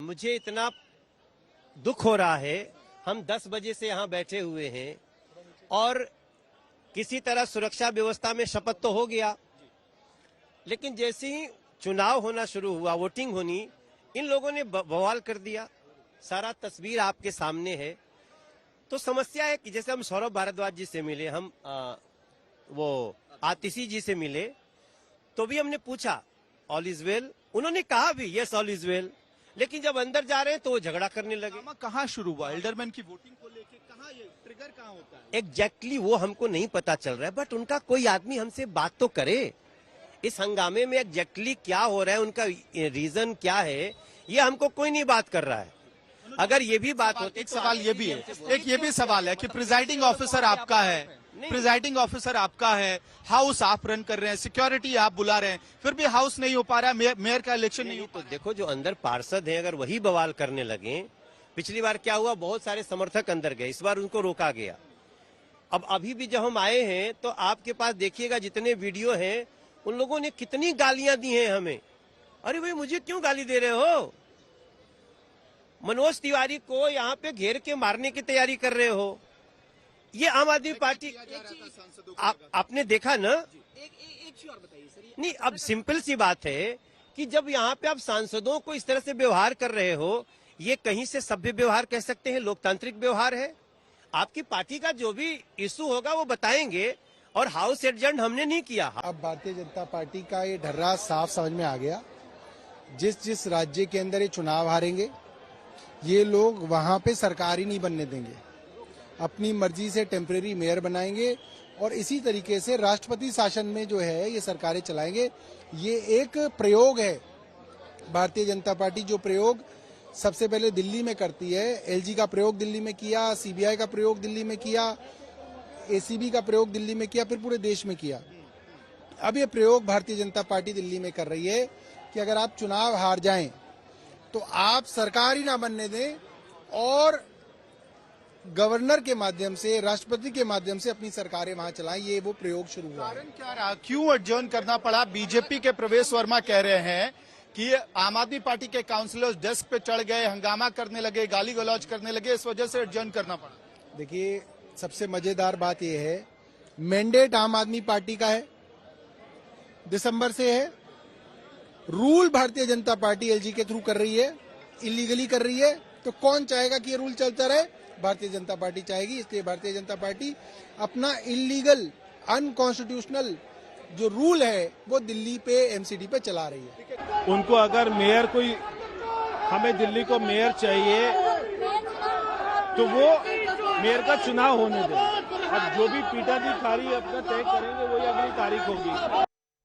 मुझे इतना दुख हो रहा है। हम 10 बजे से यहाँ बैठे हुए हैं और किसी तरह सुरक्षा व्यवस्था में शपथ तो हो गया, लेकिन जैसे ही चुनाव होना शुरू हुआ, वोटिंग होनी, इन लोगों ने बवाल कर दिया। सारा तस्वीर आपके सामने है। तो समस्या है कि जैसे हम सौरभ भारद्वाज जी से मिले, हम वो आतिशी जी से मिले, तो भी हमने पूछा ऑल इज वेल, उन्होंने कहा भी यस ऑल इज वेल, लेकिन जब अंदर जा रहे हैं तो वो झगड़ा करने लगे। कहाँ शुरू हुआ एल्डरमैन की वोटिंग को लेके? कहाँ ये ट्रिगर कहाँ होता है? एग्जैक्टली वो हमको नहीं पता चल रहा है, बट उनका कोई आदमी हमसे बात तो करे। इस हंगामे में एग्जैक्टली क्या हो रहा है, उनका रीजन क्या है, ये हमको कोई नहीं बात कर रहा है। अगर ये भी बात होती, एक सवाल ये भी है, एक ये भी सवाल है कि प्रिजाइडिंग ऑफिसर आपका है, प्रिजाइडिंग ऑफिसर आपका है, हाउस आप रन कर रहे हैं, सिक्योरिटी आप बुला रहे हैं, फिर भी हाउस नहीं हो पा रहा है, मेयर का इलेक्शन नहीं हो पा रहा है। देखो जो अंदर पार्षद हैं, अगर वही बवाल करने लगे, पिछली बार क्या हुआ, बहुत सारे समर्थक अंदर गए, इस बार उनको रोका गया। अब अभी भी जब हम आए हैं तो आपके पास देखिएगा जितने वीडियो हैं, उन लोगों ने कितनी गालियां दी हैं हमें। अरे भाई मुझे क्यों गाली दे रहे हो? मनोज तिवारी को यहाँ पे घेर के मारने की तैयारी कर रहे हो। ये आम आदमी पार्टी, आपने देखा ना? नहीं, अब सिंपल सी बात है कि जब यहाँ पे आप सांसदों को इस तरह से व्यवहार कर रहे हो, ये कहीं से सभ्य व्यवहार कह सकते हैं, लोकतांत्रिक व्यवहार है? आपकी पार्टी का जो भी इशू होगा वो बताएंगे, और हाउस एडजर्न हमने नहीं किया। अब भारतीय जनता पार्टी का ये ढर्रा साफ समझ में आ गया। जिस जिस राज्य के अंदर ये चुनाव हारेंगे, ये लोग वहां पे सरकार ही नहीं बनने देंगे, अपनी मर्जी से टेम्परेरी मेयर बनाएंगे और इसी तरीके से राष्ट्रपति शासन में जो है ये सरकारें चलाएंगे। ये एक प्रयोग है भारतीय जनता पार्टी, जो प्रयोग सबसे पहले दिल्ली में करती है। एलजी का प्रयोग दिल्ली में किया, सीबीआई का प्रयोग दिल्ली में किया, एसीबी का प्रयोग दिल्ली में किया, फिर पूरे देश में किया। अब ये प्रयोग भारतीय जनता पार्टी दिल्ली में कर रही है कि अगर आप चुनाव हार जाएं तो आप सरकार ही ना बनने दें और गवर्नर के माध्यम से, राष्ट्रपति के माध्यम से अपनी सरकारें वहां चलाएं। ये वो प्रयोग शुरू हुआ है। कारण क्या रहा, क्यों एडजर्न करना पड़ा? बीजेपी के प्रवेश वर्मा कह रहे हैं कि आम आदमी पार्टी के काउंसिलर्स डेस्क पे चढ़ गए, हंगामा करने लगे, गाली गलौज करने लगे, इस वजह से एडजर्न करना पड़ा। देखिए, सबसे मजेदार बात यह है, मैंडेट आम आदमी पार्टी का है, दिसंबर से है। Rule Bharatiya Janata party LG के थ्रू कर रही है, इलीगली कर रही है। तो कौन चाहेगा कि ये रूल चलता रहे? भारतीय जनता पार्टी चाहेगी। इसलिए भारतीय जनता पार्टी अपना इलीगल, अनकॉन्स्टिट्यूशनल जो रूल है वो दिल्ली पे, एमसीडी पे चला रही है। उनको अगर मेयर कोई, हमें दिल्ली को मेयर चाहिए तो वो मेयर का चुनाव होने दें। अब जो भी पीठाधिकारी अपना तय करेंगे वही अगली तारीख होगी।